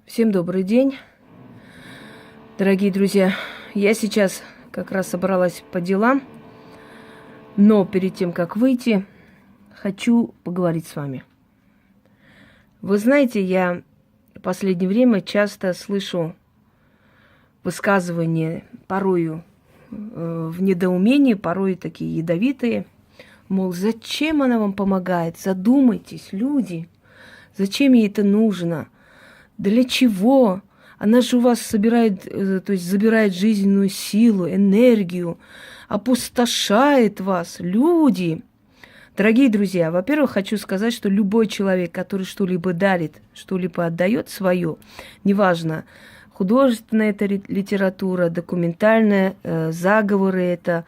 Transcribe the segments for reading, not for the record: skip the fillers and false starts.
Всем добрый день, дорогие друзья. Я сейчас как раз собралась по делам, но перед тем, как выйти, хочу поговорить с вами. Вы знаете, я в последнее время часто слышу высказывания, порою в недоумении, порой такие ядовитые, мол, зачем она вам помогает? Задумайтесь, люди, зачем ей это нужно? Для чего? Она же у вас собирает, то есть забирает жизненную силу, энергию, опустошает вас. Люди! Дорогие друзья, во-первых, хочу сказать, что любой человек, который что-либо дарит, что-либо отдает свое, неважно, художественная это литература, документальная, заговоры это,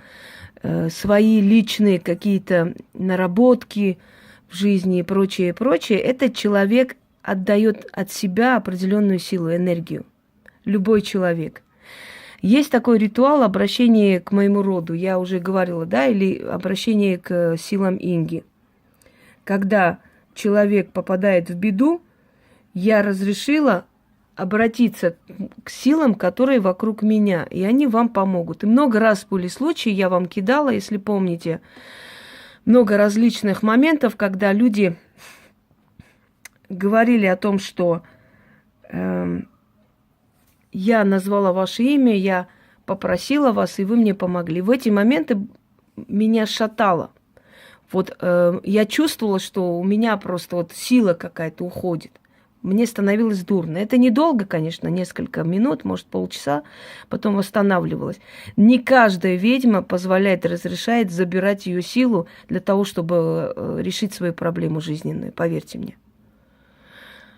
свои личные какие-то наработки в жизни и прочее, прочее, этот человек отдает от себя определенную силу, энергию. Любой человек. Есть такой ритуал обращения к моему роду, я уже говорила, да, или обращение к силам Инги. Когда человек попадает в беду, я разрешила обратиться к силам, которые вокруг меня, и они вам помогут. И много раз были случаи, я вам кидала, если помните, много различных моментов, когда люди говорили о том, что я назвала ваше имя, я попросила вас, и вы мне помогли. В эти моменты меня шатало. Вот я чувствовала, что у меня просто вот сила какая-то уходит. Мне становилось дурно. Это недолго, конечно, несколько минут, может, полчаса, потом восстанавливалась. Не каждая ведьма позволяет, разрешает забирать ее силу для того, чтобы решить свою проблему жизненную, поверьте мне.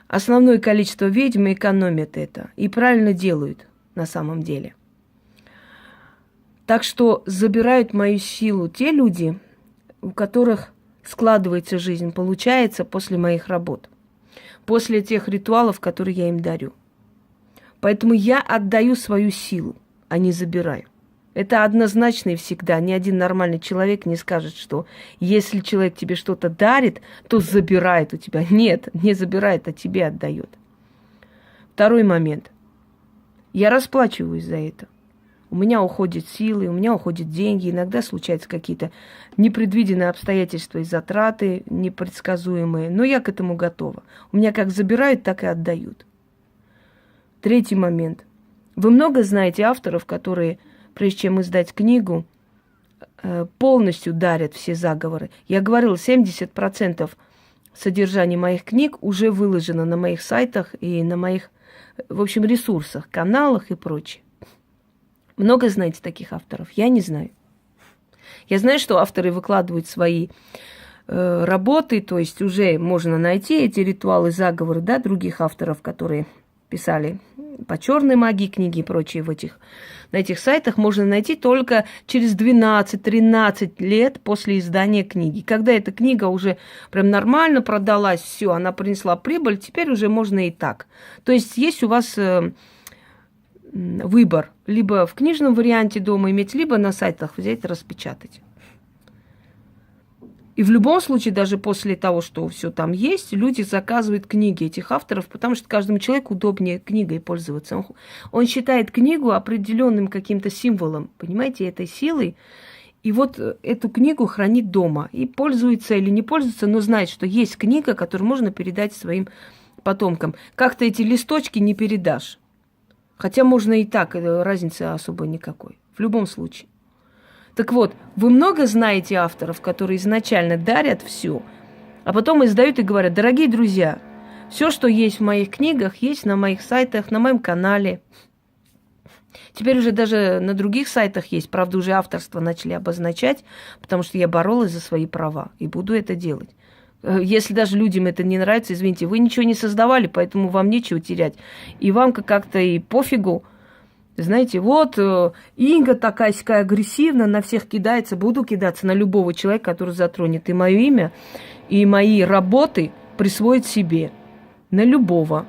Основное количество ведьм экономят это и правильно делают на самом деле. Так что забирают мою силу те люди, у которых складывается жизнь, получается после моих работ, после тех ритуалов, которые я им дарю. Поэтому я отдаю свою силу, а не забираю. Это однозначно и всегда. Ни один нормальный человек не скажет, что если человек тебе что-то дарит, то забирает у тебя. Нет, не забирает, а тебе отдает. Второй момент. Я расплачиваюсь за это. У меня уходят силы, у меня уходят деньги. Иногда случаются какие-то непредвиденные обстоятельства и затраты, непредсказуемые. Но я к этому готова. У меня как забирают, так и отдают. Третий момент. Вы много знаете авторов, которые, прежде чем издать книгу, полностью дарят все заговоры. Я говорила, 70% содержания моих книг уже выложено на моих сайтах и на моих, в общем, ресурсах, каналах и прочее. Много знаете таких авторов? Я не знаю. Я знаю, что авторы выкладывают свои работы, то есть уже можно найти эти ритуалы, заговоры, да, других авторов, которые писали по черной магии книги и прочее на этих сайтах можно найти только через 12-13 лет после издания книги. Когда эта книга уже прям нормально продалась, все, она принесла прибыль, теперь уже можно и так. То есть есть у вас выбор. Либо в книжном варианте дома иметь, либо на сайтах взять и распечатать. И в любом случае, даже после того, что все там есть, люди заказывают книги этих авторов, потому что каждому человеку удобнее книгой пользоваться. Он считает книгу определенным каким-то символом, понимаете, этой силой. И вот эту книгу хранит дома. И пользуется или не пользуется, но знает, что есть книга, которую можно передать своим потомкам. Как-то эти листочки не передашь. Хотя можно и так, разницы особо никакой. В любом случае. Так вот, вы много знаете авторов, которые изначально дарят все, а потом издают и говорят: дорогие друзья, все, что есть в моих книгах, есть на моих сайтах, на моем канале. Теперь уже даже на других сайтах есть, правда, уже авторство начали обозначать, потому что я боролась за свои права и буду это делать. Если даже людям это не нравится, извините, вы ничего не создавали, поэтому вам нечего терять. И вам как-то и пофигу. Знаете, вот Инга такая-сякая агрессивная, на всех кидается, буду кидаться на любого человека, который затронет и мое имя, и мои работы присвоит себе. На любого.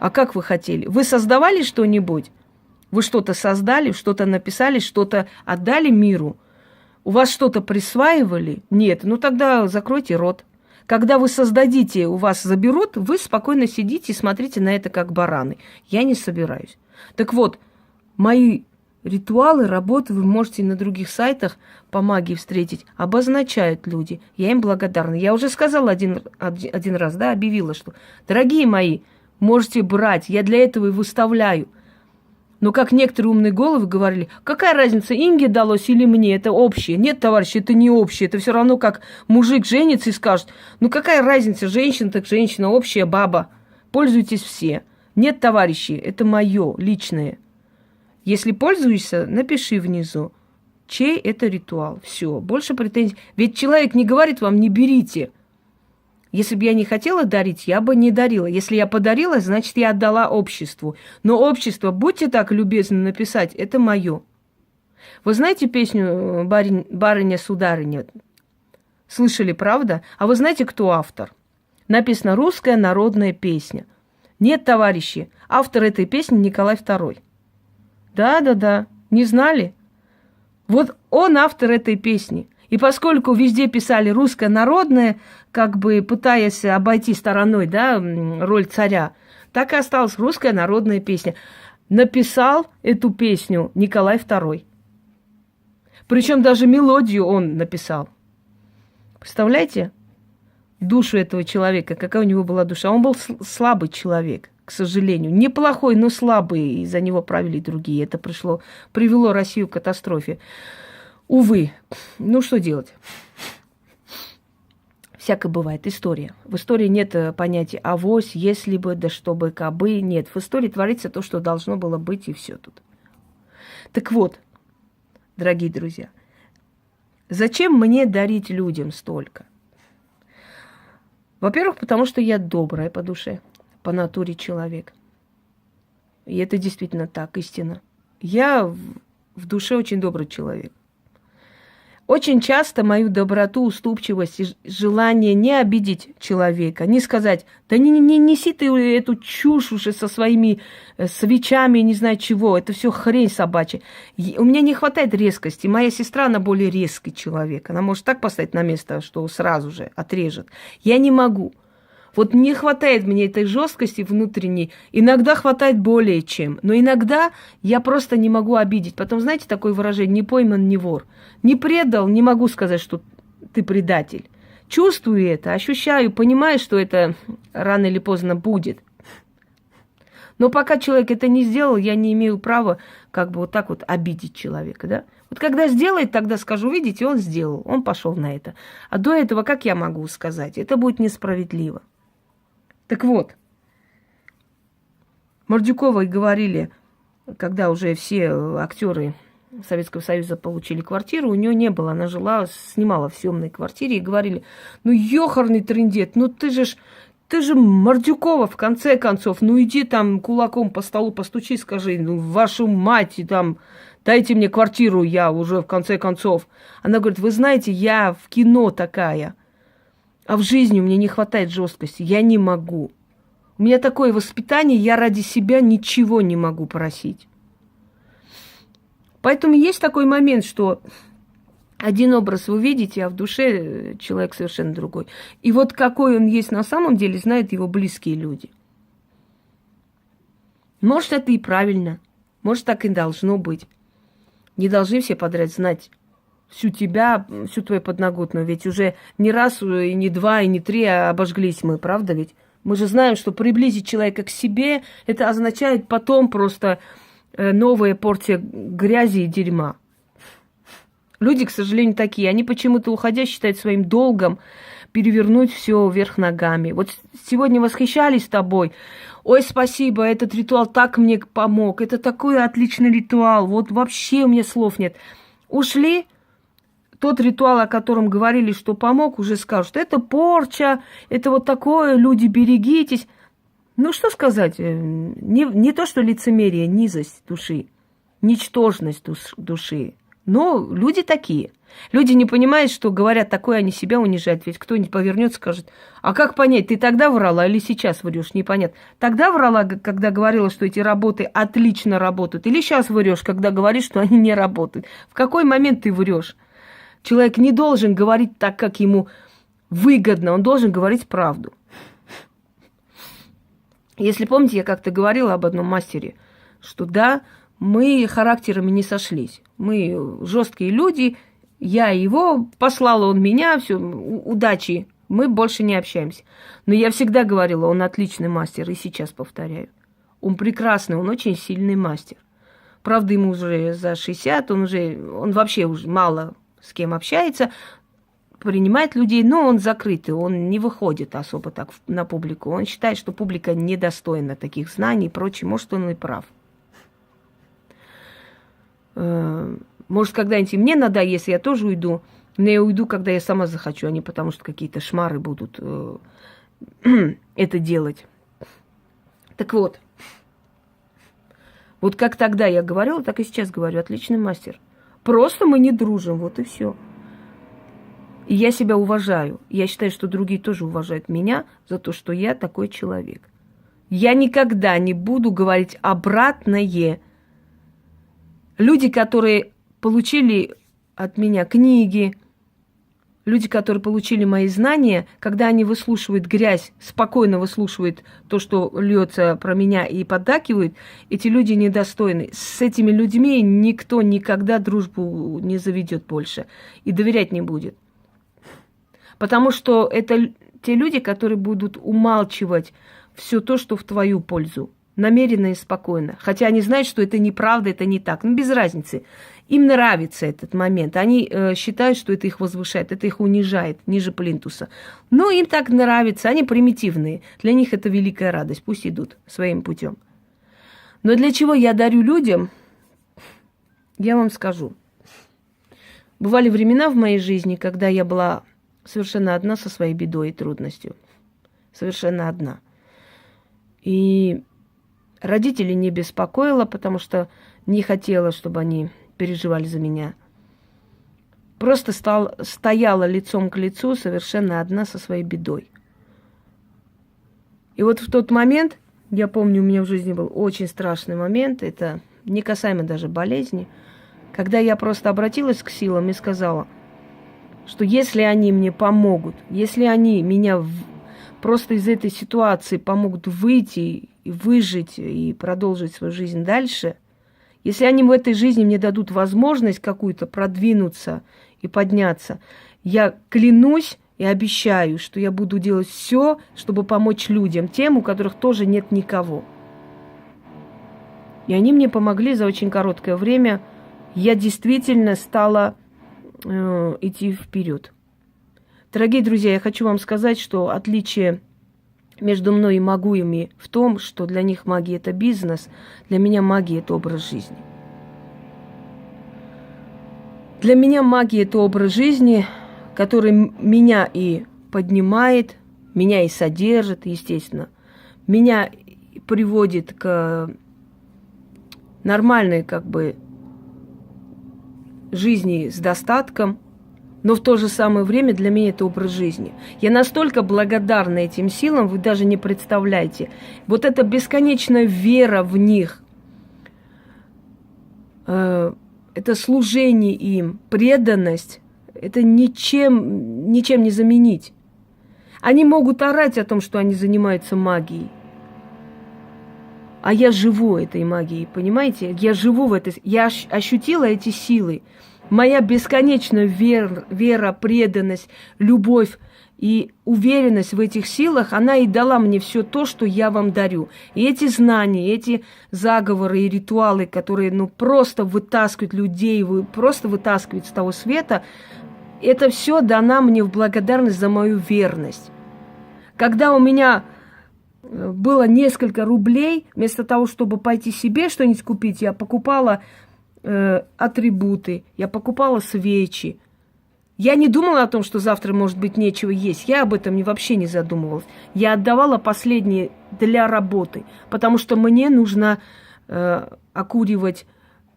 А как вы хотели? Вы создавали что-нибудь? Вы что-то создали, что-то написали, что-то отдали миру? У вас что-то присваивали? Нет, ну тогда закройте рот. Когда вы создадите, у вас заберут, вы спокойно сидите и смотрите на это как бараны. Я не собираюсь. Так вот, мои ритуалы, работы вы можете на других сайтах по магии встретить. Обозначают люди. Я им благодарна. Я уже сказала один раз, да, объявила, что, дорогие мои, можете брать. Я для этого и выставляю. Но как некоторые умные головы говорили, какая разница, Инге далось или мне, это общее. Нет, товарищи, это не общее. Это все равно, как мужик женится и скажет, ну какая разница, женщина так женщина, общая баба. Пользуйтесь все. Нет, товарищи, это мое личное. Если пользуешься, напиши внизу, чей это ритуал. Все, больше претензий. Ведь человек не говорит вам, не берите. Если бы я не хотела дарить, я бы не дарила. Если я подарила, значит, я отдала обществу. Но общество, будьте так любезны написать, это мое. Вы знаете песню «Барыня-сударыня»? Слышали, правда? А вы знаете, кто автор? Написано «Русская народная песня». Нет, товарищи, автор этой песни Николай II. Да, не знали? Вот он автор этой песни. И поскольку везде писали «русская народная», как бы пытаясь обойти стороной, да, роль царя, так и осталась «русская народная песня». Написал эту песню Николай II. Причем даже мелодию он написал. Представляете? Душу этого человека, какая у него была душа. Он был слабый человек, к сожалению. Неплохой, но слабый. И за него правили другие. Это привело Россию к катастрофе. Увы, ну что делать? Всякое бывает. История. В истории нет понятия авось, если бы, да чтобы, кабы. Нет. В истории творится то, что должно было быть, и все тут. Так вот, дорогие друзья, зачем мне дарить людям столько? Во-первых, потому что я добрая по душе, по натуре человек. И это действительно так, истина. Я в душе очень добрый человек. Очень часто мою доброту, уступчивость и желание не обидеть человека, не сказать, да не неси ты эту чушь уже со своими свечами, не знаю чего, это все хрень собачья. У меня не хватает резкости. Моя сестра, она более резкий человек. Она может так поставить на место, что сразу же отрежет. Я не могу. Вот не хватает мне этой жесткости внутренней. Иногда хватает более чем. Но иногда я просто не могу обидеть. Потом, знаете, такое выражение: не пойман, не вор. Не предал, не могу сказать, что ты предатель. Чувствую это, ощущаю, понимаю, что это рано или поздно будет. Но пока человек это не сделал, я не имею права как бы вот так вот обидеть человека, да? Вот когда сделает, тогда скажу, видите, он сделал, он пошел на это. А до этого как я могу сказать? Это будет несправедливо. Так вот, Мордюковой говорили, когда уже все актеры Советского Союза получили квартиру, у нее не было, она снимала в съемной квартире, и говорили, ну ёхарный трындец, ну ты же Мордюкова, в конце концов, ну иди там кулаком по столу постучи, скажи, ну вашу мать, и там, дайте мне квартиру, я уже в конце концов. Она говорит, вы знаете, я в кино такая, а в жизни мне не хватает жесткости, я не могу. У меня такое воспитание, я ради себя ничего не могу просить. Поэтому есть такой момент, что один образ вы видите, а в душе человек совершенно другой. И вот какой он есть на самом деле, знают его близкие люди. Может, это и правильно, может, так и должно быть. Не должны все подряд знать всю тебя, всю твою подноготную. Ведь уже не раз, и не два, и не три обожглись мы, правда ведь? Мы же знаем, что приблизить человека к себе, это означает потом просто новая порция грязи и дерьма. Люди, к сожалению, такие. Они почему-то, уходя, считают своим долгом перевернуть все вверх ногами. Вот сегодня восхищались тобой. Ой, спасибо, этот ритуал так мне помог. Это такой отличный ритуал. Вот вообще у меня слов нет. Ушли. Тот ритуал, о котором говорили, что помог, уже скажут, это порча, это вот такое, люди, берегитесь. Ну, что сказать, не то, что лицемерие, низость души, ничтожность души, но люди такие. Люди не понимают, что говорят такое, они себя унижают. Ведь кто-нибудь повернется, скажет, а как понять, ты тогда врала или сейчас врешь, непонятно. Тогда врала, когда говорила, что эти работы отлично работают, или сейчас врешь, когда говоришь, что они не работают. В какой момент ты врешь? Человек не должен говорить так, как ему выгодно, он должен говорить правду. Если помните, я как-то говорила об одном мастере, что да, мы характерами не сошлись. Мы жесткие люди, я его, послала он меня, все, удачи, мы больше не общаемся. Но я всегда говорила, он отличный мастер, и сейчас повторяю. Он прекрасный, он очень сильный мастер. Правда, ему уже за 60, он вообще уже мало с кем общается, принимает людей, но он закрытый, он не выходит особо так на публику. Он считает, что публика недостойна таких знаний и прочее. Может, он и прав. Может, когда-нибудь и мне надоест, я тоже уйду. Но я уйду, когда я сама захочу, а не потому, что какие-то шмары будут это делать. Так вот. Вот как тогда я говорила, так и сейчас говорю. Отличный мастер. Просто мы не дружим, вот и все. И я себя уважаю. Я считаю, что другие тоже уважают меня за то, что я такой человек. Я никогда не буду говорить обратное. Люди, которые получили от меня книги, люди, которые получили мои знания, когда они выслушивают грязь, спокойно выслушивают то, что льется про меня и поддакивают, эти люди недостойны. С этими людьми никто никогда дружбу не заведет больше и доверять не будет. Потому что это те люди, которые будут умалчивать все то, что в твою пользу. Намеренно и спокойно. Хотя они знают, что это неправда, это не так. Но без разницы. Им нравится этот момент. Они считают, что это их возвышает, это их унижает ниже плинтуса. Но им так нравится. Они примитивные. Для них это великая радость. Пусть идут своим путем. Но для чего я дарю людям, я вам скажу. Бывали времена в моей жизни, когда я была совершенно одна со своей бедой и трудностью. Совершенно одна. И родителей не беспокоила, потому что не хотела, чтобы они переживали за меня. Просто стояла лицом к лицу совершенно одна со своей бедой. И вот в тот момент, я помню, у меня в жизни был очень страшный момент, это не касаемо даже болезни, когда я просто обратилась к силам и сказала, что если они мне помогут, если они меня просто из этой ситуации помогут выйти и выжить и продолжить свою жизнь дальше, если они в этой жизни мне дадут возможность какую-то продвинуться и подняться, я клянусь и обещаю, что я буду делать все, чтобы помочь людям, тем, у которых тоже нет никого. И они мне помогли за очень короткое время. Я действительно стала идти вперед. Дорогие друзья, я хочу вам сказать, что отличие между мной и магуями в том, что для них магия – это бизнес, для меня магия – это образ жизни. Для меня магия – это образ жизни, который меня и поднимает, меня и содержит, естественно, меня приводит к нормальной, жизни с достатком, но в то же самое время для меня это образ жизни. Я настолько благодарна этим силам, вы даже не представляете. Вот эта бесконечная вера в них, это служение им, преданность, это ничем не заменить. Они могут орать о том, что они занимаются магией. А я живу этой магией, понимаете? Я живу в этой... Я ощутила эти силы. Моя бесконечная вера, преданность, любовь и уверенность в этих силах, она и дала мне все то, что я вам дарю. И эти знания, эти заговоры и ритуалы, которые просто вытаскивают людей, просто вытаскивают с того света, это все дано мне в благодарность за мою верность. Когда у меня было несколько рублей, вместо того, чтобы пойти себе что-нибудь купить, я покупала атрибуты, я покупала свечи. Я не думала о том, что завтра, может быть, нечего есть. Я об этом вообще не задумывалась. Я отдавала последнее для работы, потому что мне нужно окуривать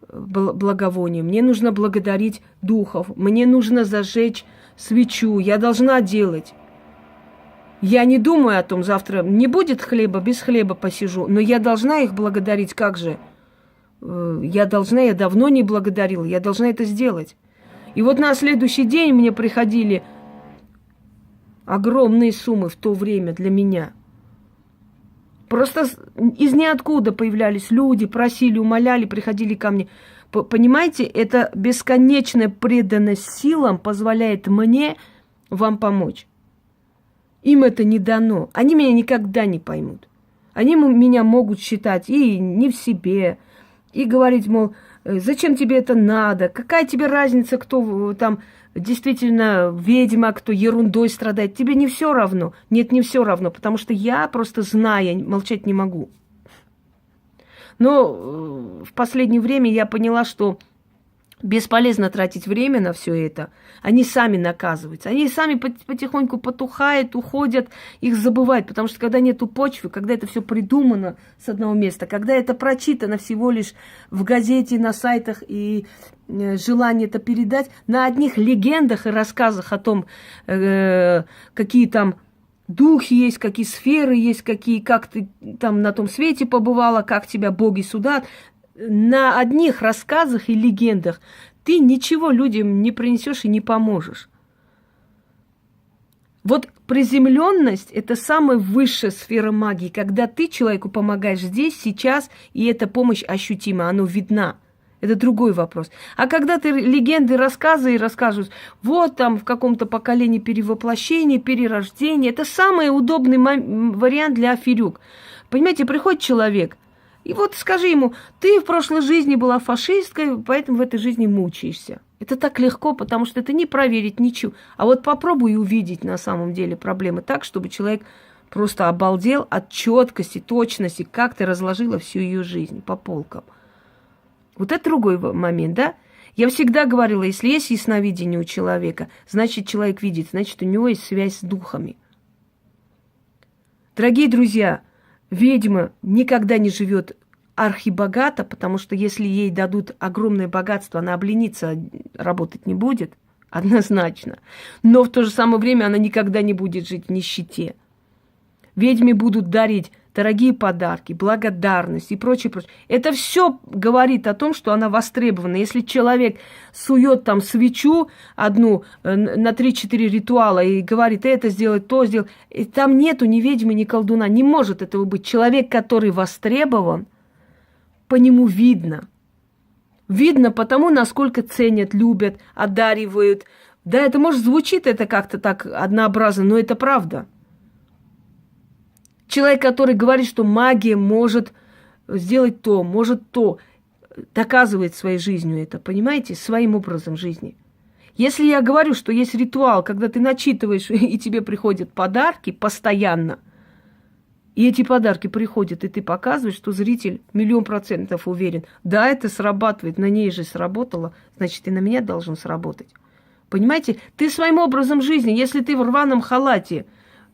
благовоние, мне нужно благодарить духов, мне нужно зажечь свечу, я должна делать. Я не думаю о том, завтра не будет хлеба, без хлеба посижу, но я должна их благодарить, как же? Я давно не благодарила, я должна это сделать. И вот на следующий день мне приходили огромные суммы в то время для меня. Просто из ниоткуда появлялись люди, просили, умоляли, приходили ко мне. Понимаете, эта бесконечная преданность силам позволяет мне вам помочь. Им это не дано. Они меня никогда не поймут. Они меня могут считать и не в себе, и говорить, мол, зачем тебе это надо, какая тебе разница, кто там действительно ведьма, кто ерундой страдает. Тебе не все равно. Нет, не все равно, потому что я просто знаю, я молчать не могу. Но в последнее время я поняла, что бесполезно тратить время на все это. Они сами наказываются. Они сами потихоньку потухают, уходят, их забывают. Потому что когда нету почвы, когда это все придумано с одного места, когда это прочитано всего лишь в газете, на сайтах и желание это передать, на одних легендах и рассказах о том, какие там духи есть, какие сферы есть, как ты там на том свете побывала, как тебя боги судят. На одних рассказах и легендах ты ничего людям не принесешь и не поможешь. Вот приземленность – это самая высшая сфера магии, когда ты человеку помогаешь здесь, сейчас, и эта помощь ощутима, она видна. Это другой вопрос. А когда ты легенды, рассказы и рассказываешь, вот там в каком-то поколении перевоплощения, перерождения, это самый удобный вариант для аферюк. Понимаете, приходит человек, и вот скажи ему, ты в прошлой жизни была фашисткой, поэтому в этой жизни мучаешься. Это так легко, потому что это не проверить ничего. А вот попробуй увидеть на самом деле проблемы так, чтобы человек просто обалдел от четкости, точности, как ты разложила всю ее жизнь по полкам. Вот это другой момент, да? Я всегда говорила, если есть ясновидение у человека, значит, человек видит, значит, у него есть связь с духами. Дорогие друзья, ведьма никогда не живет архибогато, потому что если ей дадут огромное богатство, она облениться, работать не будет, однозначно. Но в то же самое время она никогда не будет жить в нищете. Ведьме будут дарить дорогие подарки, благодарность и прочее, прочее. Это все говорит о том, что она востребована. Если человек сует там свечу одну на 3-4 ритуала и говорит, это сделать, то сделать, и там нету ни ведьмы, ни колдуна. Не может этого быть. Человек, который востребован, по нему видно. Видно потому, насколько ценят, любят, одаривают. Да, это может звучит это как-то так однообразно, но это правда. Человек, который говорит, что магия может сделать то, может то, доказывает своей жизнью это, понимаете, своим образом жизни. Если я говорю, что есть ритуал, когда ты начитываешь, и тебе приходят подарки постоянно, и эти подарки приходят, и ты показываешь, что зритель 1000000% уверен, да, это срабатывает, на ней же сработало, значит, и на меня должен сработать. Понимаете, ты своим образом жизни, если ты в рваном халате,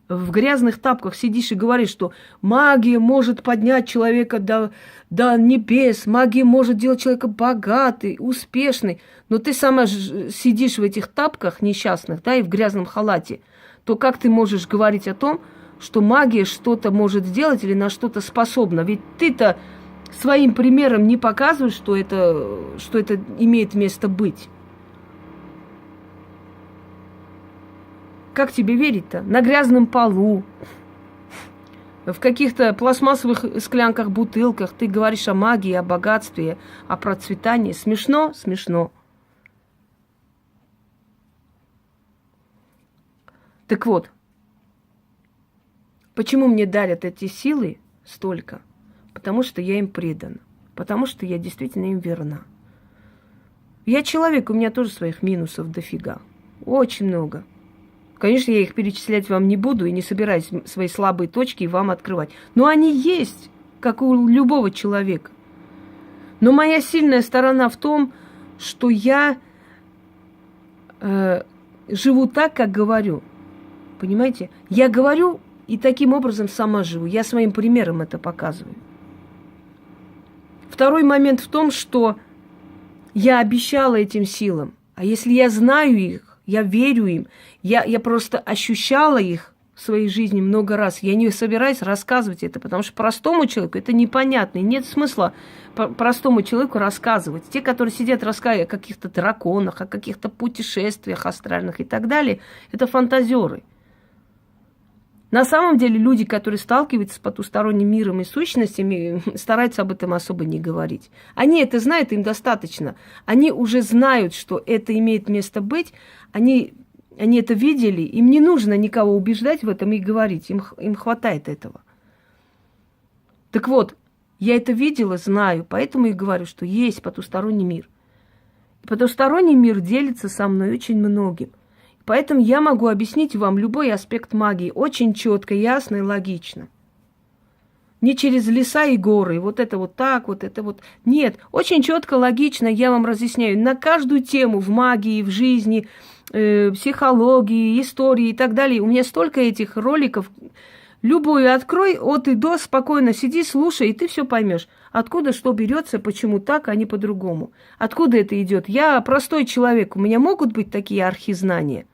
в грязных тапках сидишь и говоришь, что магия может поднять человека до небес, магия может делать человека богатый, успешный, но ты сама сидишь в этих тапках несчастных, да, и в грязном халате, то как ты можешь говорить о том, что магия что-то может сделать или на что-то способна? Ведь ты-то своим примером не показываешь, что это имеет место быть. Как тебе верить-то? На грязном полу, в каких-то пластмассовых склянках, бутылках ты говоришь о магии, о богатстве, о процветании. Смешно? Смешно. Так вот, почему мне дарят эти силы столько? Потому что я им предана. Потому что я действительно им верна. Я человек, у меня тоже своих минусов дофига. Очень много. Конечно, я их перечислять вам не буду и не собираюсь свои слабые точки вам открывать. Но они есть, как у любого человека. Но моя сильная сторона в том, что я живу так, как говорю. Понимаете? Я говорю и таким образом сама живу. Я своим примером это показываю. Второй момент в том, что я обещала этим силам. А если я знаю их, я верю им, я просто ощущала их в своей жизни много раз. Я не собираюсь рассказывать это, потому что простому человеку это непонятно. И нет смысла простому человеку рассказывать. Те, которые сидят, рассказывают о каких-то драконах, о каких-то путешествиях астральных и так далее, это фантазеры. На самом деле люди, которые сталкиваются с потусторонним миром и сущностями, стараются об этом особо не говорить. Они это знают, им достаточно. Они уже знают, что это имеет место быть. Они это видели, им не нужно никого убеждать в этом и говорить. Им хватает этого. Так вот, я это видела, знаю, поэтому и говорю, что есть потусторонний мир. И потусторонний мир делится со мной очень многим. Поэтому я могу объяснить вам любой аспект магии очень четко, ясно и логично. Не через леса и горы, вот это вот так, вот это вот. Нет, очень четко, логично я вам разъясняю на каждую тему в магии, в жизни, психологии, истории и так далее. У меня столько этих роликов. Любую открой, от и до, спокойно сиди, слушай, и ты все поймешь. Откуда что берется, почему так, а не по-другому. Откуда это идет? Я простой человек, у меня могут быть такие архизнания?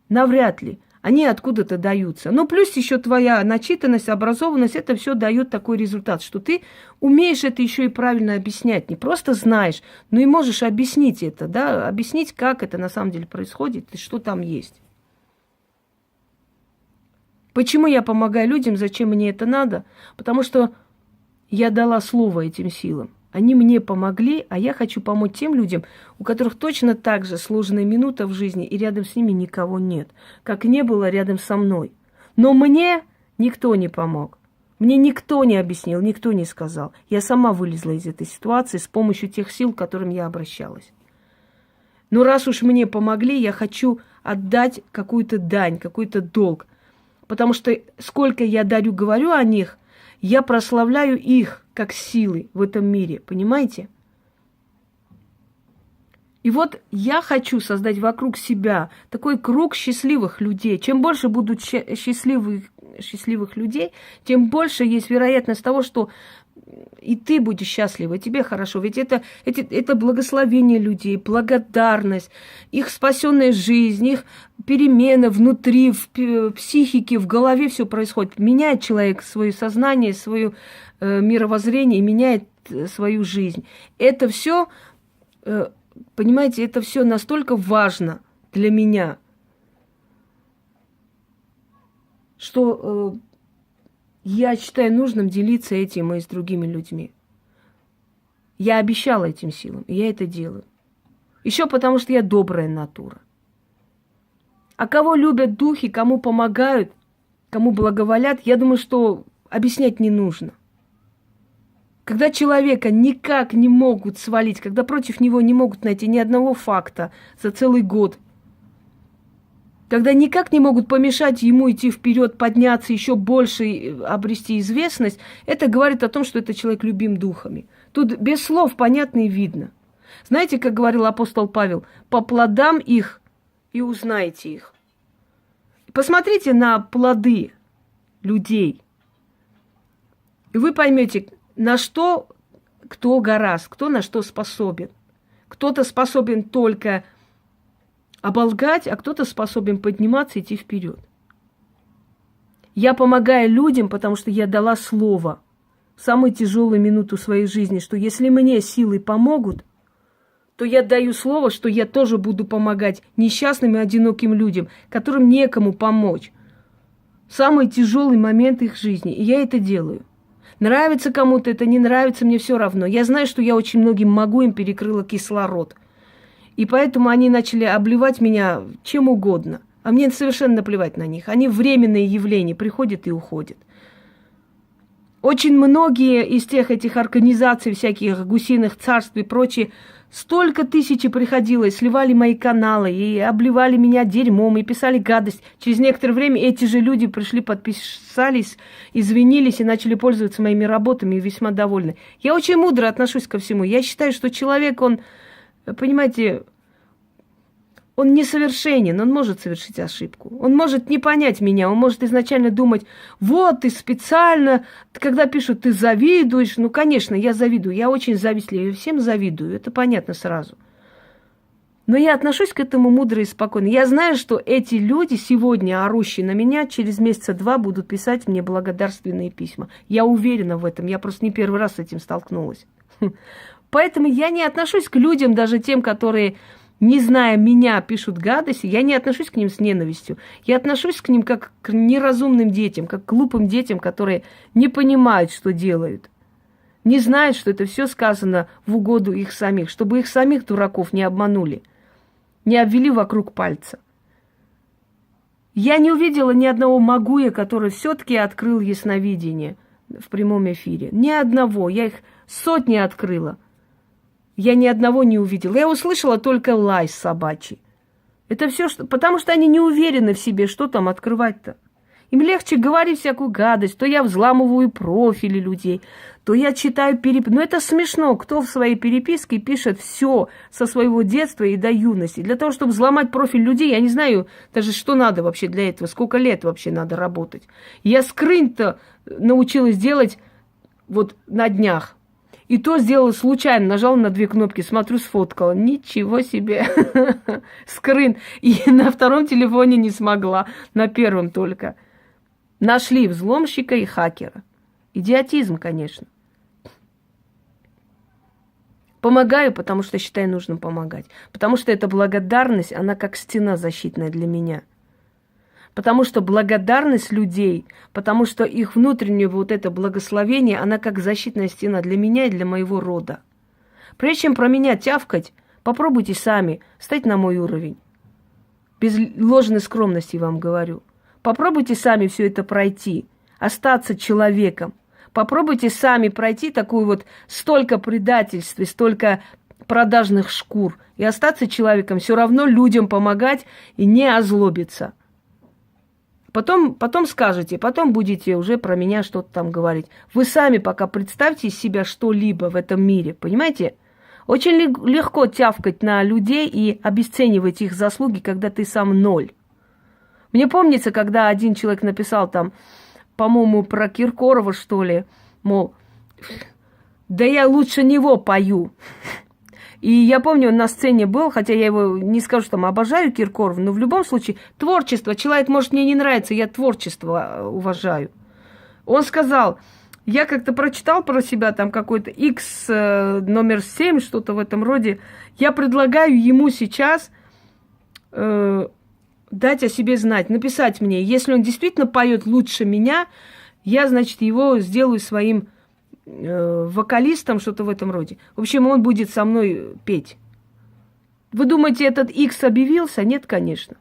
Навряд ли. Они откуда-то даются. Но плюс еще твоя начитанность, образованность, это все дает такой результат, что ты умеешь это еще и правильно объяснять. Не просто знаешь, но и можешь объяснить это, да, объяснить, как это на самом деле происходит и что там есть. Почему я помогаю людям, зачем мне это надо? Потому что я дала слово этим силам. Они мне помогли, а я хочу помочь тем людям, у которых точно так же сложная минута в жизни, и рядом с ними никого нет, как не было рядом со мной. Но мне никто не помог. Мне никто не объяснил, никто не сказал. Я сама вылезла из этой ситуации с помощью тех сил, к которым я обращалась. Но раз уж мне помогли, я хочу отдать какую-то дань, какой-то долг. Потому что сколько я дарю, говорю о них, я прославляю их как силы в этом мире, понимаете? И вот я хочу создать вокруг себя такой круг счастливых людей. Чем больше будут счастливых людей, тем больше есть вероятность того, что и ты будешь счастлива, и тебе хорошо. Ведь это благословение людей, благодарность, их спасенная жизнь, их перемена внутри, в психике, в голове все происходит. Меняет человек свое сознание, свое мировоззрение, меняет свою жизнь. Это все, понимаете, это все настолько важно для меня, что я считаю нужным делиться этим и с другими людьми. Я обещала этим силам, и я это делаю. Еще потому, что я добрая натура. А кого любят духи, кому помогают, кому благоволят, я думаю, что объяснять не нужно. Когда человека никак не могут свалить, когда против него не могут найти ни одного факта за целый год, когда никак не могут помешать ему идти вперед, подняться, еще больше обрести известность, это говорит о том, что этот человек любим духами. Тут без слов понятно и видно. Знаете, как говорил апостол Павел, по плодам их и узнаете их. Посмотрите на плоды людей, и вы поймете, на что кто гораст, кто на что способен. Кто-то способен только оболгать, а кто-то способен подниматься и идти вперед. Я помогаю людям, потому что я дала слово в самую тяжелую минуту своей жизни, что если мне силы помогут, то я даю слово, что я тоже буду помогать несчастным и одиноким людям, которым некому помочь. В самый тяжелый момент их жизни. И я это делаю. Нравится кому-то это, не нравится, мне все равно. Я знаю, что я очень многим могу, им перекрыла кислород. И поэтому они начали обливать меня чем угодно. А мне совершенно наплевать на них. Они временные явления, приходят и уходят. Очень многие из этих организаций, всяких гусиных царств и прочее, столько тысяч приходило, сливали мои каналы, и обливали меня дерьмом, и писали гадость. Через некоторое время эти же люди пришли, подписались, извинились и начали пользоваться моими работами и весьма довольны. Я очень мудро отношусь ко всему. Я считаю, что человек, он, понимаете, он несовершенен, он может совершить ошибку. Он может не понять меня, он может изначально думать, вот ты специально, когда пишут, ты завидуешь. Ну, конечно, я завидую, я очень завистлив, я всем завидую, это понятно сразу. Но я отношусь к этому мудро и спокойно. Я знаю, что эти люди, сегодня орущие на меня, через месяца 2 будут писать мне благодарственные письма. Я уверена в этом, я просто не первый раз с этим столкнулась. Поэтому я не отношусь к людям, даже тем, которые не зная меня, пишут гадости, я не отношусь к ним с ненавистью. Я отношусь к ним как к неразумным детям, как к глупым детям, которые не понимают, что делают. Не знают, что это все сказано в угоду их самих, чтобы их самих дураков не обманули, не обвели вокруг пальца. Я не увидела ни одного магуя, который все-таки открыл ясновидение в прямом эфире. Ни одного. Я их сотни открыла. Я ни одного не увидела. Я услышала только лай собачий. Это все, потому что они не уверены в себе, что там открывать-то. Им легче говорить всякую гадость. То я взламываю профили людей, то я читаю переписку. Но это смешно. Кто в своей переписке пишет все со своего детства и до юности. Для того, чтобы взломать профиль людей, я не знаю даже, что надо вообще для этого. Сколько лет вообще надо работать. Я скрин-то научилась делать вот на днях. И то сделала случайно, нажала на 2 кнопки, смотрю, сфоткала. Ничего себе. Скрин. И на втором телефоне не смогла, на первом только. Нашли взломщика и хакера. Идиотизм, конечно. Помогаю, потому что считаю нужным помогать. Потому что эта благодарность, она как стена защитная для меня. Потому что благодарность людей, потому что их внутреннее вот это благословение, она как защитная стена для меня и для моего рода. Прежде чем про меня тявкать, попробуйте сами стать на мой уровень. Без ложной скромности вам говорю. Попробуйте сами все это пройти, остаться человеком. Попробуйте сами пройти такую вот столько предательств и столько продажных шкур и остаться человеком, все равно людям помогать и не озлобиться. Потом скажете, потом будете уже про меня что-то там говорить. Вы сами пока представьте из себя что-либо в этом мире, понимаете? Очень легко тявкать на людей и обесценивать их заслуги, когда ты сам ноль. Мне помнится, когда один человек написал там, по-моему, про Киркорова, что ли, мол, да я лучше него пою. И я помню, он на сцене был, хотя я его не скажу, что там обожаю Киркорова, но в любом случае творчество. Человек, может, мне не нравится, я творчество уважаю. Он сказал, я как-то прочитал про себя там какой-то X номер 7, что-то в этом роде. Я предлагаю ему сейчас дать о себе знать, написать мне. Если он действительно поет лучше меня, я, значит, его сделаю своим вокалистом, что-то в этом роде. В общем, он будет со мной петь. Вы думаете, этот X объявился? Нет, конечно.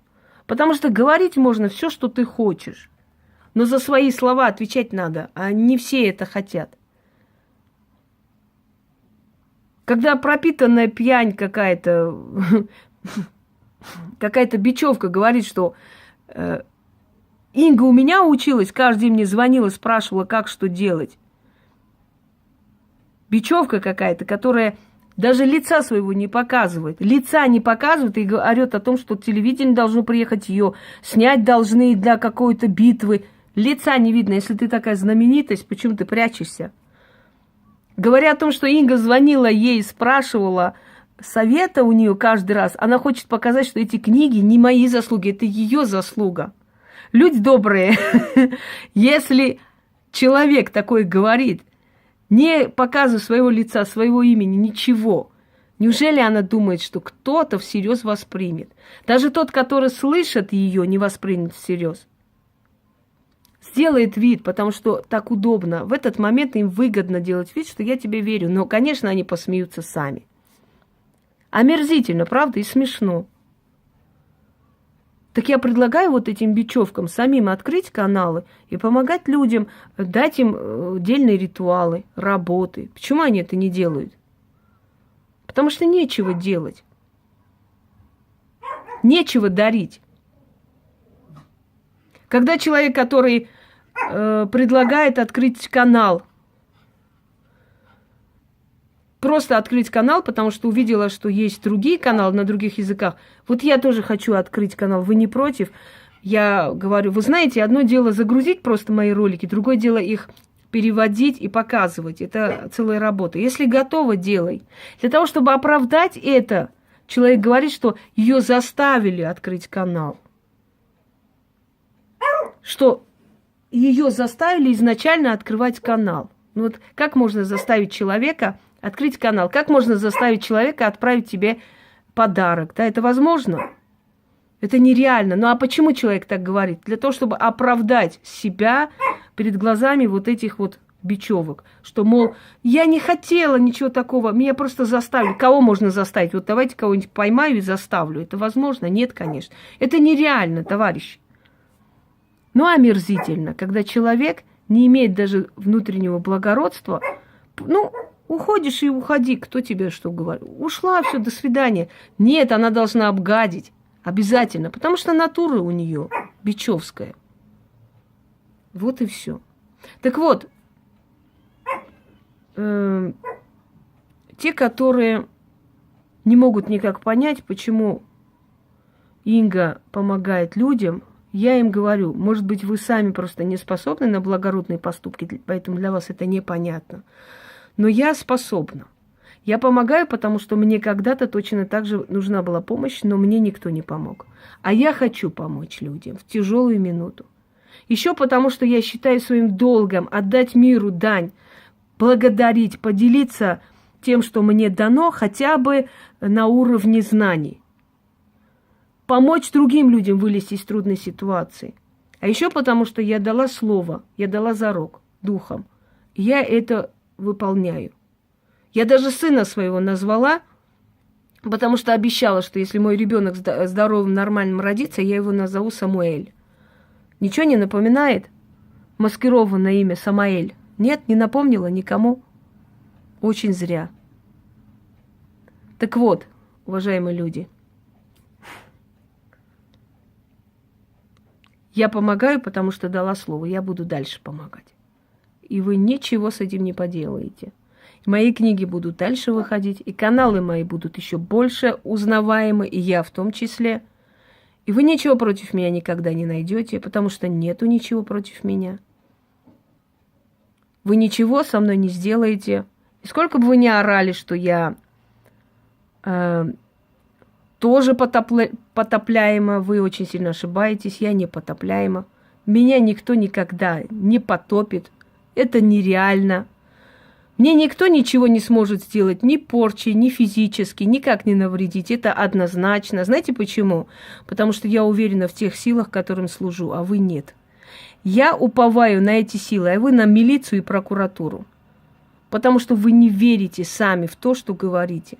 Потому что говорить можно все, что ты хочешь. Но за свои слова отвечать надо, а не все это хотят. Когда пропитанная пьянь какая-то, какая-то бечевка говорит, что Инга у меня училась, каждый день мне звонила, спрашивала, как что делать. Бечевка какая-то, которая даже лица своего не показывает. Лица не показывает и орет о том, что телевидение должно приехать, ее снять должны для какой-то битвы. Лица не видно. Если ты такая знаменитость, почему ты прячешься? Говоря о том, что Инга звонила ей, спрашивала совета у нее каждый раз, она хочет показать, что эти книги не мои заслуги, это ее заслуга. Люди добрые, если человек такой говорит, не показывая своего лица, своего имени, ничего. Неужели она думает, что кто-то всерьез воспримет? Даже тот, который слышит ее, не воспримет всерьез. Сделает вид, потому что так удобно. В этот момент им выгодно делать вид, что я тебе верю. Но, конечно, они посмеются сами. Омерзительно, правда, и смешно. Так я предлагаю вот этим бечевкам самим открыть каналы и помогать людям, дать им отдельные ритуалы, работы. Почему они это не делают? Потому что нечего делать. Нечего дарить. Когда человек, который предлагает открыть канал, просто открыть канал, потому что увидела, что есть другие каналы на других языках. Вот я тоже хочу открыть канал. Вы не против? Я говорю, вы знаете, одно дело загрузить просто мои ролики, другое дело их переводить и показывать. Это целая работа. Если готово, делай. Для того, чтобы оправдать это, человек говорит, что ее заставили открыть канал. Что ее заставили изначально открывать канал. Ну вот как можно заставить человека открыть канал? Как можно заставить человека отправить тебе подарок. Да, это возможно? Это нереально. Ну а почему человек так говорит? Для того, чтобы оправдать себя перед глазами вот этих вот бечевок. Что, мол, я не хотела ничего такого, меня просто заставили. Кого можно заставить? Вот давайте кого-нибудь поймаю и заставлю. Это возможно? Нет, конечно. Это нереально, товарищи. Ну, омерзительно, когда человек не имеет даже внутреннего благородства. Ну, уходишь и уходи. Кто тебе что говорит? Ушла, все, до свидания. Нет, она должна обгадить. Обязательно. Потому что натура у нее бичевская. Вот и все. Так вот, те, которые не могут никак понять, почему Инга помогает людям, я им говорю, может быть, вы сами просто не способны на благородные поступки, поэтому для вас это непонятно. Но я способна. Я помогаю, потому что мне когда-то точно так же нужна была помощь, но мне никто не помог. А я хочу помочь людям в тяжелую минуту. Еще потому, что я считаю своим долгом отдать миру дань, благодарить, поделиться тем, что мне дано, хотя бы на уровне знаний. Помочь другим людям вылезти из трудной ситуации. А еще потому, что я дала слово, я дала зарок духом. И я это выполняю. Я даже сына своего назвала, потому что обещала, что если мой ребенок здоровым, нормальным родится, я его назову Самуэль. Ничего не напоминает? Маскированное имя Самаэль. Нет, не напомнила никому. Очень зря. Так вот, уважаемые люди, я помогаю, потому что дала слово. Я буду дальше помогать. И вы ничего с этим не поделаете. Мои книги будут дальше выходить, и каналы мои будут еще больше узнаваемы, и я в том числе. И вы ничего против меня никогда не найдете, потому что нету ничего против меня. Вы ничего со мной не сделаете. И сколько бы вы ни орали, что я тоже потопляема, вы очень сильно ошибаетесь, я не потопляема. Меня никто никогда не потопит. Это нереально. Мне никто ничего не сможет сделать, ни порчи, ни физически, никак не навредить. Это однозначно. Знаете почему? Потому что я уверена в тех силах, которым служу, а вы нет. Я уповаю на эти силы, а вы на милицию и прокуратуру. Потому что вы не верите сами в то, что говорите.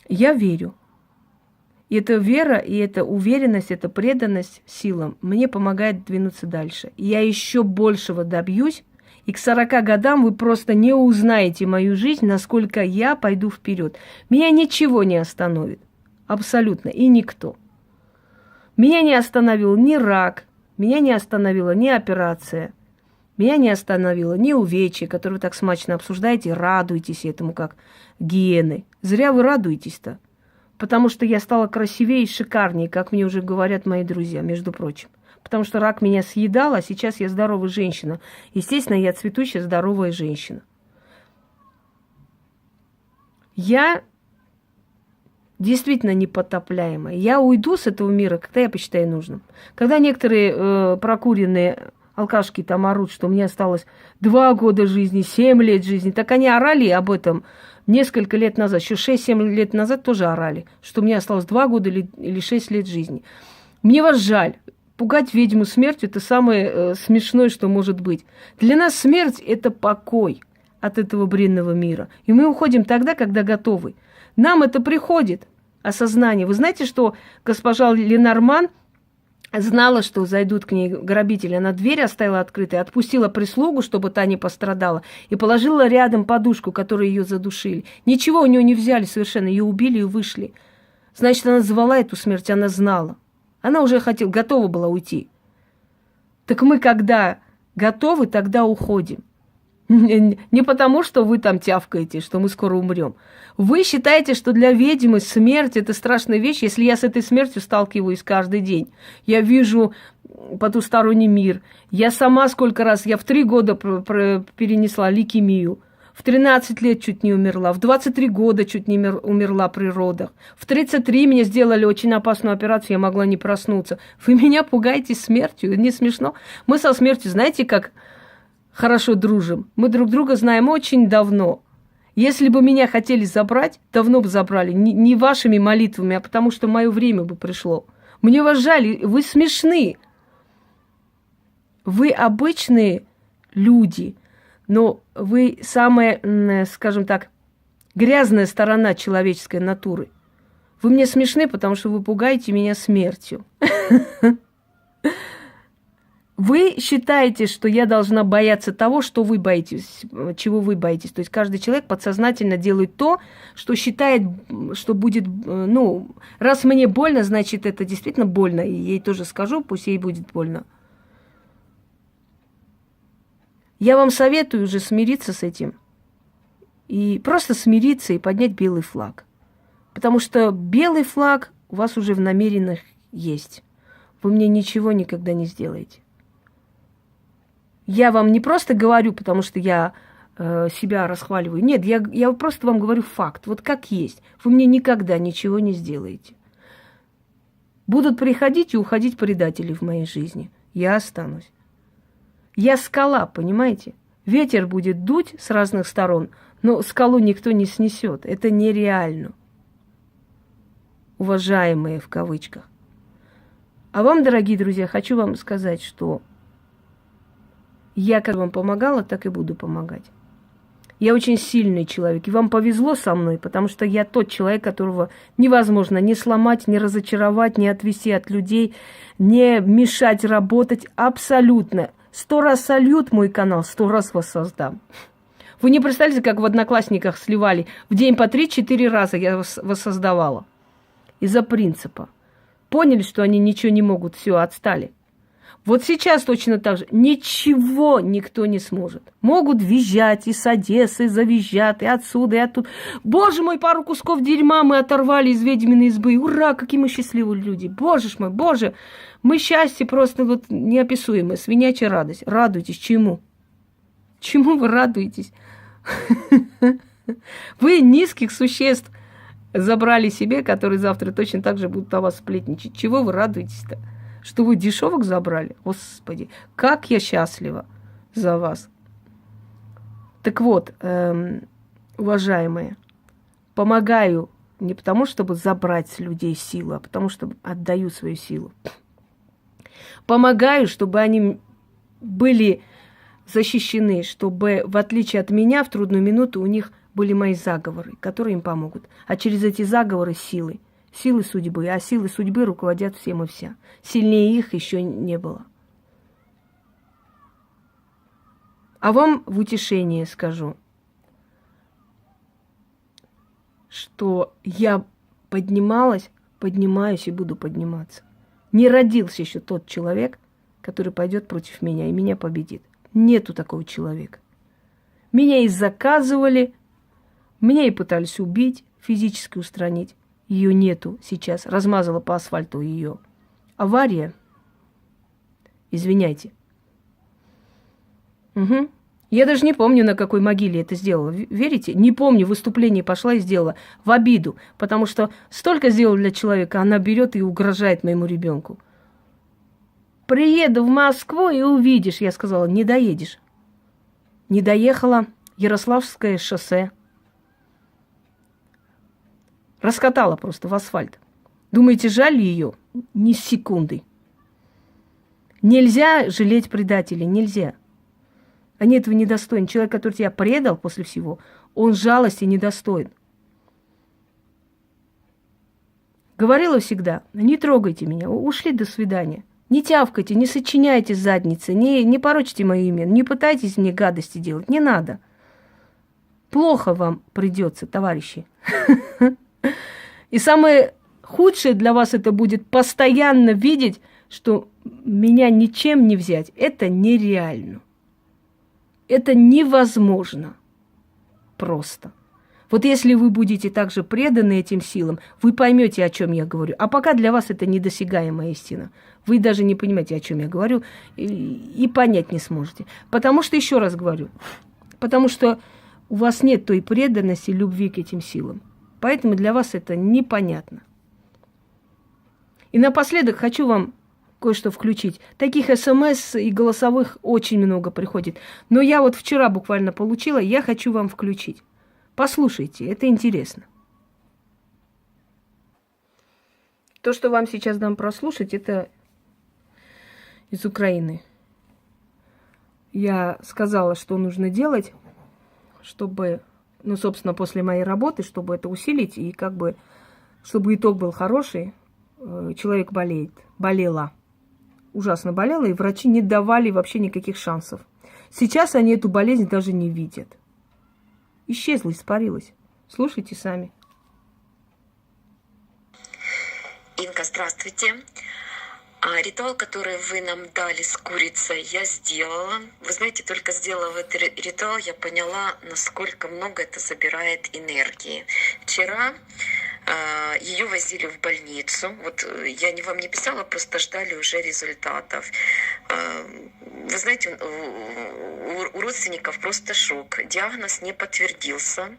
Я верю. И эта вера, и эта уверенность, эта преданность силам мне помогает двинуться дальше. И я еще большего добьюсь, и к 40 годам вы просто не узнаете мою жизнь, насколько я пойду вперед. Меня ничего не остановит. Абсолютно. И никто. Меня не остановил ни рак, меня не остановила ни операция, меня не остановило ни увечье, которое вы так смачно обсуждаете, радуетесь этому, как гиены. Зря вы радуетесь-то. Потому что я стала красивее и шикарнее, как мне уже говорят мои друзья, между прочим. Потому что рак меня съедал, а сейчас я здоровая женщина. Естественно, я цветущая, здоровая женщина. Я действительно непотопляемая. Я уйду с этого мира, когда я посчитаю нужным. Когда некоторые прокуренные алкашки там орут, что мне осталось 2 года жизни, 7 лет жизни, так они орали об этом несколько лет назад, еще 6-7 лет назад тоже орали, что мне осталось 2 года или 6 лет жизни. Мне вас жаль. Пугать ведьму смертью – это самое смешное, что может быть. Для нас смерть – это покой от этого бренного мира. И мы уходим тогда, когда готовы. Нам это приходит, осознание. Вы знаете, что госпожа Ленорман знала, что зайдут к ней грабители. Она дверь оставила открытой, отпустила прислугу, чтобы та не пострадала, и положила рядом подушку, которой ее задушили. Ничего у нее не взяли совершенно, ее убили и вышли. Значит, она звала эту смерть, она знала. Она уже готова была уйти. Так мы, когда готовы, тогда уходим. Не потому, что вы там тявкаете, что мы скоро умрем. Вы считаете, что для ведьмы смерть – это страшная вещь, если я с этой смертью сталкиваюсь каждый день. Я вижу потусторонний мир. Я сама сколько раз, я в 3 года перенесла лейкемию. В 13 лет чуть не умерла, в 23 года чуть не умерла при родах. В 33 мне сделали очень опасную операцию, я могла не проснуться. Вы меня пугаете смертью? Не смешно? Мы со смертью, знаете, как хорошо дружим? Мы друг друга знаем очень давно. Если бы меня хотели забрать, давно бы забрали. Не вашими молитвами, а потому что мое время бы пришло. Мне вас жаль, вы смешны. Вы обычные люди, но вы самая, скажем так, грязная сторона человеческой натуры. Вы мне смешны, потому что вы пугаете меня смертью. Вы считаете, что я должна бояться того, что вы боитесь, чего вы боитесь. То есть каждый человек подсознательно делает то, что считает, что будет, ну, раз мне больно, значит, это действительно больно. И ей тоже скажу, пусть ей будет больно. Я вам советую уже смириться с этим. И просто смириться и поднять белый флаг. Потому что белый флаг у вас уже в намерениях есть. Вы мне ничего никогда не сделаете. Я вам не просто говорю, потому что я себя расхваливаю. Нет, я просто вам говорю факт. Вот как есть. Вы мне никогда ничего не сделаете. Будут приходить и уходить предатели в моей жизни. Я останусь. Я скала, понимаете? Ветер будет дуть с разных сторон, но скалу никто не снесет. Это нереально. Уважаемые в кавычках. А вам, дорогие друзья, хочу вам сказать, что я как вам помогала, так и буду помогать. Я очень сильный человек, и вам повезло со мной, потому что я тот человек, которого невозможно не сломать, не разочаровать, не отвести от людей, не мешать работать абсолютно. 100 раз сольют мой канал, 100 раз воссоздам. Вы не представляете, как в Одноклассниках сливали. В день по 3-4 раза я воссоздавала. Из-за принципа. Поняли, что они ничего не могут, все, отстали. Вот сейчас точно так же. Ничего никто не сможет. Могут визжать и с Одессы завизжат, и отсюда, и оттуда. Боже мой, пару кусков дерьма мы оторвали из ведьминой избы. Ура, какие мы счастливые люди. Боже ж мой, боже. Мы счастье просто вот неописуемое, свинячья радость. Радуйтесь чему? Чему вы радуетесь? Вы низких существ забрали себе, которые завтра точно так же будут о вас сплетничать. Чего вы радуетесь-то? Что вы дешевок забрали? Господи, как я счастлива за вас. Так вот, уважаемые, помогаю не потому, чтобы забрать с людей силу, а потому, что отдаю свою силу. Помогаю, чтобы они были защищены, чтобы, в отличие от меня, в трудную минуту у них были мои заговоры, которые им помогут. А через эти заговоры силы. Силы судьбы. А силы судьбы руководят всем и вся. Сильнее их еще не было. А вам в утешение скажу, что я поднималась, поднимаюсь и буду подниматься. Не родился еще тот человек, который пойдет против меня и меня победит. Нету такого человека. Меня и заказывали, меня и пытались убить, физически устранить. Ее нету сейчас. Размазала по асфальту ее. Авария. Извиняйте. Угу. Я даже не помню, на какой могиле это сделала. Верите? Не помню, выступление пошла и сделала. В обиду. Потому что столько сделала для человека, она берет и угрожает моему ребенку. Приеду в Москву и увидишь. Я сказала, не доедешь. Не доехала. Ярославское шоссе. Раскатала просто в асфальт. Думаете, жаль ее? Ни секунды. Нельзя жалеть предателей, нельзя. Они этого недостойны. Человек, который тебя предал после всего, он жалости недостоин. Говорила всегда, не трогайте меня, ушли, до свидания. Не тявкайте, не сочиняйте задницы, не порочьте мое имя, не пытайтесь мне гадости делать, не надо. Плохо вам придется, товарищи. И самое худшее для вас это будет постоянно видеть, что меня ничем не взять. Это нереально. Это невозможно. Просто. Вот если вы будете также преданы этим силам, вы поймете, о чем я говорю. А пока для вас это недосягаемая истина. Вы даже не понимаете, о чем я говорю, и понять не сможете. Потому что, еще раз говорю, потому что у вас нет той преданности, любви к этим силам. Поэтому для вас это непонятно. И напоследок хочу вам кое-что включить. Таких СМС и голосовых очень много приходит. Но я вот вчера буквально получила, я хочу вам включить. Послушайте, это интересно. То, что вам сейчас дам прослушать, это из Украины. Я сказала, что нужно делать, чтобы, ну, собственно, после моей работы, чтобы это усилить, и как бы, чтобы итог был хороший. Человек болела. Ужасно болела, и врачи не давали вообще никаких шансов. Сейчас они эту болезнь даже не видят. Исчезла, испарилась. Слушайте сами. Инга, здравствуйте. Ритуал, который вы нам дали с курицей, я сделала. Вы знаете, только сделав этот ритуал, я поняла, насколько много это забирает энергии. Вчера ее возили в больницу. Вот я вам не писала, просто ждали уже результатов. Вы знаете, у родственников просто шок. Диагноз не подтвердился.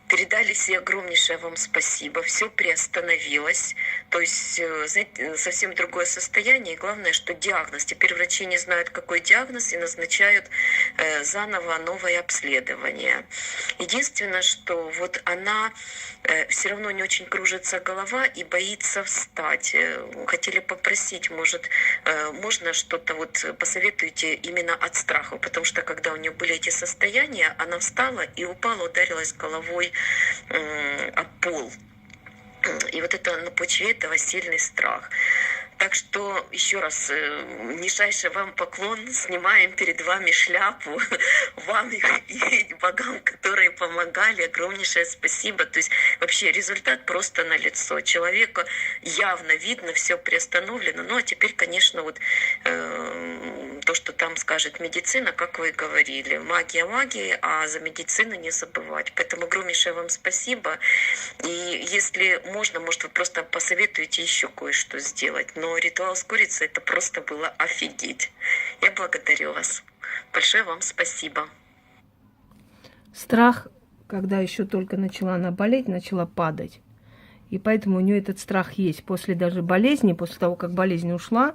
Передали все огромнейшее вам спасибо. Все приостановилось. То есть, знаете, совсем другое состояние. И главное, что диагноз. Теперь врачи не знают, какой диагноз, и назначают заново новое обследование. Единственное, что вот она все равно не очень кружится голова и боится встать. Хотели попросить, может, можно что-то вот посоветуйте именно от страха, потому что когда у нее были эти состояния, она встала и упала, ударилась головой об пол. И вот это на почве этого сильный страх. Так что еще раз нижайший вам поклон, снимаем перед вами шляпу, вам и богам, которые помогали, огромнейшее спасибо. То есть вообще результат просто налицо. Человека явно видно, все приостановлено. Ну а теперь, конечно, вот то, что там скажет медицина, как вы говорили, магия магии, а за медицину не забывать. Поэтому огромнейшее вам спасибо. И если можно, может, вы просто посоветуете еще кое-что сделать. Но ритуал с курицей, это просто было офигеть. Я благодарю вас. Большое вам спасибо. Страх, когда еще только начала она болеть, начала падать. И поэтому у нее этот страх есть. После даже болезни, после того, как болезнь ушла,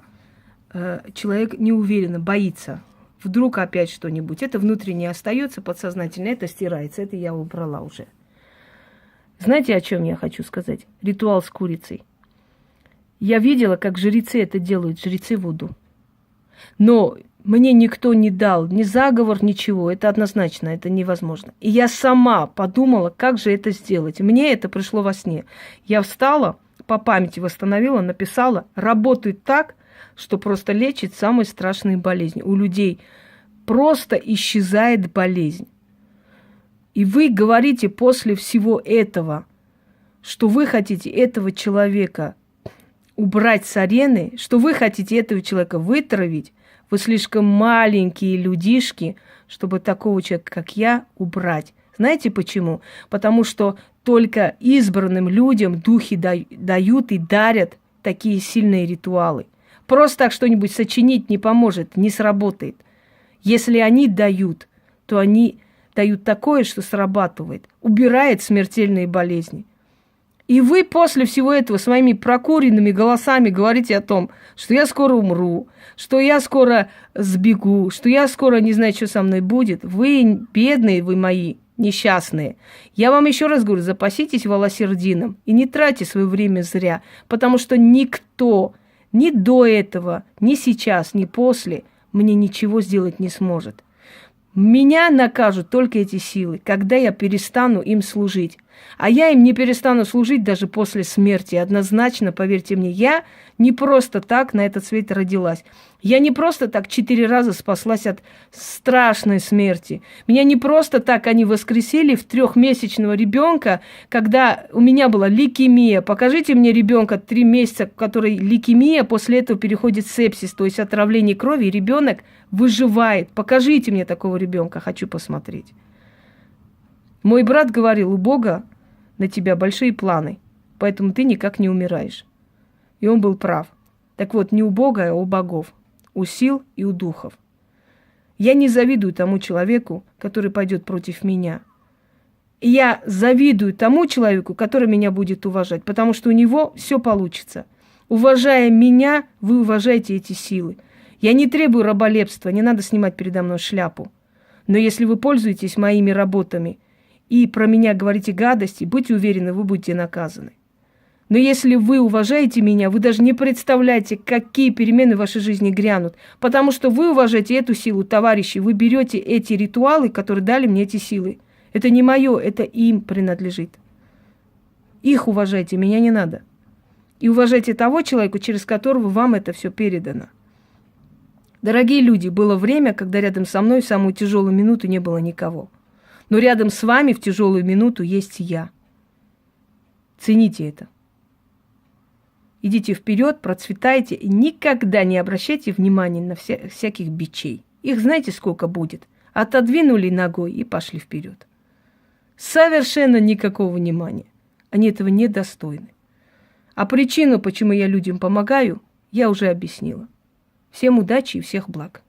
человек неуверенно боится. Вдруг опять что-нибудь. Это внутренне остается, подсознательно, это стирается. Это я убрала уже. Знаете, о чем я хочу сказать? Ритуал с курицей. Я видела, как жрецы это делают, жрецы вуду. Но мне никто не дал ни заговор, ничего. Это однозначно, это невозможно. И я сама подумала, как же это сделать. Мне это пришло во сне. Я встала, по памяти восстановила, написала, работает так, что просто лечит самые страшные болезни. У людей просто исчезает болезнь. И вы говорите после всего этого, что вы хотите этого человека убрать с арены, что вы хотите этого человека вытравить. Вы слишком маленькие людишки, чтобы такого человека, как я, убрать. Знаете почему? Потому что только избранным людям духи дают и дарят такие сильные ритуалы. Просто так что-нибудь сочинить не поможет, не сработает. Если они дают, то они дают такое, что срабатывает, убирает смертельные болезни. И вы после всего этого своими прокуренными голосами говорите о том, что я скоро умру, что я скоро сбегу, что я скоро не знаю, что со мной будет. Вы бедные, вы мои несчастные. Я вам еще раз говорю, запаситесь волосердином и не тратьте свое время зря, потому что никто ни до этого, ни сейчас, ни после мне ничего сделать не сможет. Меня накажут только эти силы, когда я перестану им служить. А я им не перестану служить даже после смерти. Однозначно, поверьте мне, я не просто так на этот свет родилась. Я не просто так 4 раза спаслась от страшной смерти. Меня не просто так они воскресили в 3-месячного ребенка, когда у меня была лейкемия. Покажите мне ребенка 3 месяца, у которого лейкемия, после этого переходит в сепсис, то есть отравление крови, и ребенок выживает. Покажите мне такого ребенка, хочу посмотреть. Мой брат говорил, у Бога на тебя большие планы, поэтому ты никак не умираешь. И он был прав. Так вот, не у Бога, а у богов, у сил и у духов. Я не завидую тому человеку, который пойдет против меня. И я завидую тому человеку, который меня будет уважать, потому что у него все получится. Уважая меня, вы уважаете эти силы. Я не требую раболепства, не надо снимать передо мной шляпу. Но если вы пользуетесь моими работами и про меня говорите гадости, будьте уверены, вы будете наказаны. Но если вы уважаете меня, вы даже не представляете, какие перемены в вашей жизни грянут. Потому что вы уважаете эту силу, товарищи. Вы берете эти ритуалы, которые дали мне эти силы. Это не мое, это им принадлежит. Их уважайте, меня не надо. И уважайте того человека, через которого вам это все передано. Дорогие люди, было время, когда рядом со мной в самую тяжелую минуту не было никого. Но рядом с вами в тяжелую минуту есть я. Цените это. Идите вперед, процветайте и никогда не обращайте внимания на всяких бичей. Их знаете, сколько будет? Отодвинули ногой и пошли вперед. Совершенно никакого внимания. Они этого недостойны. А причину, почему я людям помогаю, я уже объяснила. Всем удачи и всех благ.